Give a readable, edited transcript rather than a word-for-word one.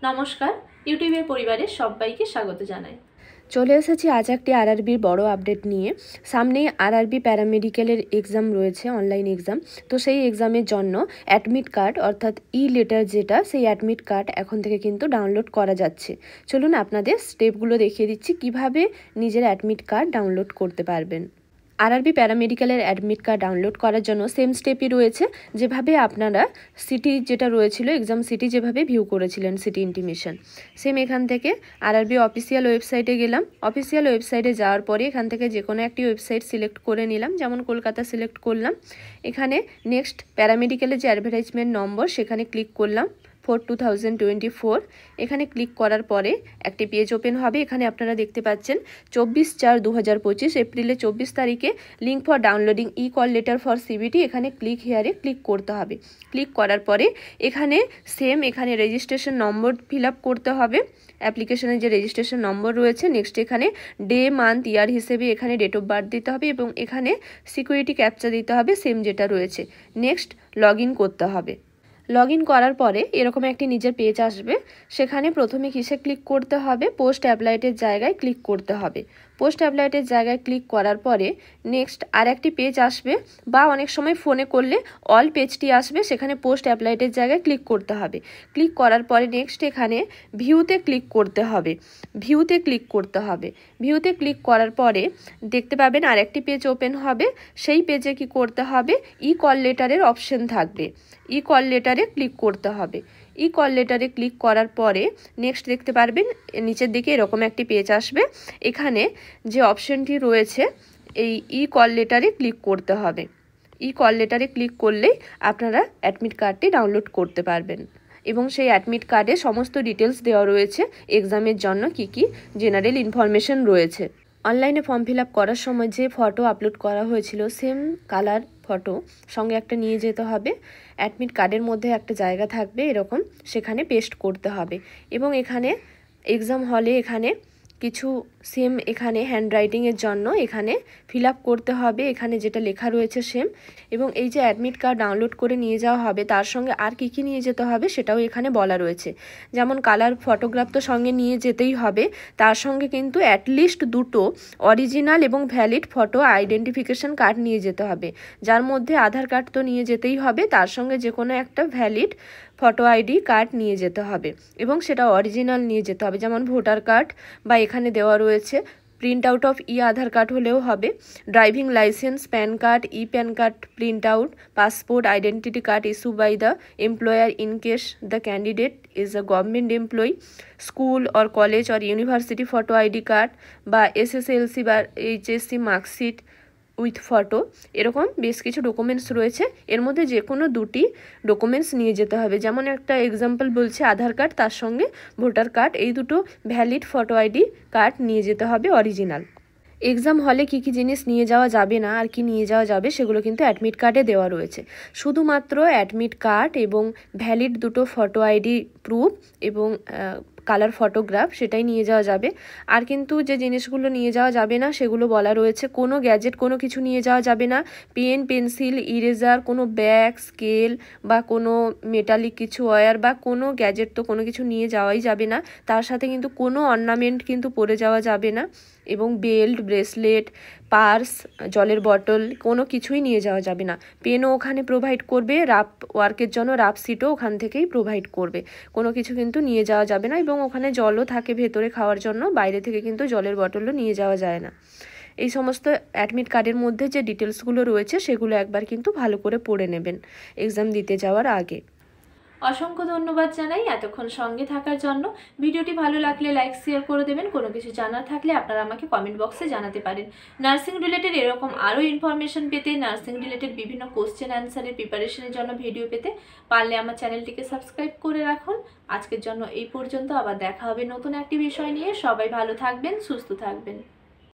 নমস্কার, ইউটিউবের পরিবারের সবাইকে স্বাগত জানাই। চলে এসেছি আজ একটি আরআরবির বড় আপডেট নিয়ে। সামনেই আরআরবি প্যারামেডিক্যালের এক্সাম রয়েছে, অনলাইন এক্সাম। তো সেই এক্সামের জন্য অ্যাডমিট কার্ড অর্থাৎ লেটার যেটা, সেই অ্যাডমিট কার্ড এখন থেকে কিন্তু ডাউনলোড করা যাচ্ছে। চলুন আপনাদের স্টেপগুলো দেখিয়ে দিচ্ছি কিভাবে নিজের অ্যাডমিট কার্ড ডাউনলোড করতে পারবেন। আরআরবি প্যারামেডিক্যালের অ্যাডমিট কার্ড ডাউনলোড করার জন্য সেম স্টেপই রয়েছে, যেভাবে আপনারা সিটি যেটা রয়েছিল, এক্সাম সিটি যেভাবে ভিউ করেছিলেন, সিটি ইন্টিমেশন, সেম এখান থেকে আরআরবি অফিসিয়াল ওয়েবসাইটে গেলাম। অফিসিয়াল ওয়েবসাইটে যাওয়ার পরে এখান থেকে যে কোনো একটি ওয়েবসাইট সিলেক্ট করে নিলাম, যেমন কলকাতা সিলেক্ট করলাম। এখানে নেক্সট প্যারামেডিক্যালের যে অ্যাডভার্টাইজমেন্ট নম্বর, সেখানে ক্লিক করলাম 4/2024। এখানে ক্লিক করার পরে একটি পেজ ওপেন হবে। এখানে আপনারা দেখতে পাচ্ছেন 24/4/2025 এপ্রিলে 24 তারিখে link for downloading call letter for CBT. এখানে ক্লিক হিয়ারে ক্লিক করতে হবে। ক্লিক করার পরে এখানে এখানে রেজিস্ট্রেশন নম্বর ফিল আপ করতে হবে, অ্যাপ্লিকেশনের যে রেজিস্ট্রেশন নম্বর রয়েছে। নেক্সট এখানে ডে, মান্থ, ইয়ার হিসেবে এখানে ডেট অফ বার্থ দিতে হবে এবং এখানে সিকিউরিটি ক্যাপচা দিতে হবে, সেম যেটা রয়েছে। নেক্সট লগ ইন করতে হবে। লগ ইন করার পরে এরকম একটি নিজের পেজ আসবে। সেখানে প্রথমে কিসে ক্লিক করতে হবে, পোস্ট অ্যাপ্লাইটের জায়গায় ক্লিক করতে হবে। পোস্ট অ্যাপ্লাইটের জায়গায় ক্লিক করার পরে নেক্সট আর একটি পেজ আসবে, বা অনেক সময় ফোনে করলে অল পেজটি আসবে। সেখানে পোস্ট অ্যাপ্লাইটের জায়গায় ক্লিক করতে হবে। ক্লিক করার পরে নেক্সট এখানে ভিউতে ক্লিক করতে হবে। ভিউতে ক্লিক করতে হবে। ভিউতে ক্লিক করার পরে দেখতে পাবেন আর একটি পেজ ওপেন হবে। সেই পেজে কি করতে হবে, কল লেটারের অপশন থাকবে। কল লেটারে ক্লিক করতে হবে। কল লেটারে ক্লিক করার পরে নেক্সট দেখতে পারবেন নিচের দিকে এরকম একটি পেজ আসবে। এখানে যে অপশনটি রয়েছে, এই কল লেটারে ক্লিক করতে হবে। কল লেটারে ক্লিক করলেই আপনারা অ্যাডমিট কার্ডটি ডাউনলোড করতে পারবেন এবং সেই অ্যাডমিট কার্ডে সমস্ত ডিটেলস দেওয়া রয়েছে, এক্সামের জন্য কি জেনারেল ইনফরমেশন রয়েছে। অনলাইনে ফর্ম ফিল আপ করার সময় যে ফটো আপলোড করা হয়েছিল, সেম কালার ফটো সঙ্গে একটা নিয়ে যেতে হবে। অ্যাডমিট কার্ডের মধ্যে একটা জায়গা থাকবে এরকম, সেখানে পেস্ট করতে হবে। এবং এখানে এক্সাম হলে এখানে কিছু সেম এখানে হ্যান্ডরাইটিংয়ের জন্য এখানে ফিল আপ করতে হবে, এখানে যেটা লেখা রয়েছে সেম। এবং এই যে অ্যাডমিট কার্ড ডাউনলোড করে নিয়ে যাওয়া হবে, তার সঙ্গে আর কি নিয়ে যেতে হবে সেটাও এখানে বলা রয়েছে। যেমন কালার ফটোগ্রাফ তো সঙ্গে নিয়ে যেতেই হবে, তার সঙ্গে কিন্তু অ্যাটলিস্ট 2টো অরিজিনাল এবং ভ্যালিড ফটো আইডেন্টিফিকেশন কার্ড নিয়ে যেতে হবে, যার মধ্যে আধার কার্ড তো নিয়ে যেতেই হবে, তার সঙ্গে যে কোনো একটা ভ্যালিড ফটো আইডি কার্ড নিয়ে যেতে হবে এবং সেটা অরিজিনাল নিয়ে যেতে হবে। যেমন ভোটার কার্ড বা এখানে দেওয়া রয়েছে print out of Aadhaar card হলেও হবে, driving licence, PAN card, PAN card print out, passport, identity card issue by the employer in case the candidate is a government employee, school or college or university photo ID card বা SSLC বা HSC marksheet with photo. এরকম বেশ কিছু documents রয়েছে, এর মধ্যে যে কোনো 2টি ডকুমেন্টস নিয়ে যেতে হবে। যেমন একটা এক্সাম্পল বলছে আধার কার্ড, তার সঙ্গে ভোটার কার্ড, এই দুটো ভ্যালিড ফটো আইডি কার্ড নিয়ে যেতে হবে অরিজিনাল। এক্সাম হলে কি জিনিস নিয়ে যাওয়া যাবে না আর কি নিয়ে যাওয়া যাবে সেগুলো কিন্তু অ্যাডমিট কার্ডে দেওয়া রয়েছে। শুধুমাত্র অ্যাডমিট কার্ড এবং ভ্যালিড 2টো ফটো আইডি প্রুফ এবং কালার ফটোগ্রাফ সেটাই নিয়ে যাওয়া যাবে। আর কিন্তু যে জিনিসগুলো নিয়ে যাওয়া যাবে না সেগুলো বলা রয়েছে, কোনো গ্যাজেট কোনো কিছু নিয়ে যাওয়া যাবে না, পেন, পেন্সিল, ইরেজার, কোনো ব্যাগ, স্কেল বা কোনো মেটালিক কিছু ওয়্যার বা কোনো গ্যাজেট তো কোনো কিছু নিয়ে যাওয়াই যাবে না। তার সাথে কিন্তু কোনো অর্নামেন্ট কিন্তু পরে যাওয়া যাবে না এবং বেল্ট, ব্রেসলেট, পার্স, জলের বটল কোনো কিছুই নিয়ে যাওয়া যাবে না। পেনও ওখানে প্রোভাইড করবে, রাফ ওয়ার্কের জন্য রাফ সিটও ওখান থেকেই প্রোভাইড করবে। কোনো কিছু কিন্তু নিয়ে যাওয়া যাবে না এবং ওখানে জলও থাকে ভেতরে খাওয়ার জন্য, বাইরে থেকে কিন্তু জলের বটলও নিয়ে যাওয়া যায় না। এই সমস্ত অ্যাডমিট কার্ডের মধ্যে যে ডিটেলসগুলো রয়েছে সেগুলো একবার কিন্তু ভালো করে পড়ে নেবেন এক্সাম দিতে যাওয়ার আগে। অসংখ্য ধন্যবাদ জানাই এতক্ষণ সঙ্গে থাকার জন্য। ভিডিওটি ভালো লাগলে লাইক শেয়ার করে দেবেন। কোনো কিছু জানার থাকলে আপনারা আমাকে কমেন্ট বক্সে জানাতে পারেন। নার্সিং রিলেটেড এরকম আরও ইনফরমেশন পেতে, নার্সিং রিলেটেড বিভিন্ন কোশ্চেন অ্যান্সারের প্রিপারেশনের জন্য ভিডিও পেতে পারলে আমার চ্যানেলটিকে সাবস্ক্রাইব করে রাখুন। আজকের জন্য এই পর্যন্ত, আবার দেখা হবে নতুন একটি বিষয় নিয়ে। সবাই ভালো থাকবেন, সুস্থ থাকবেন।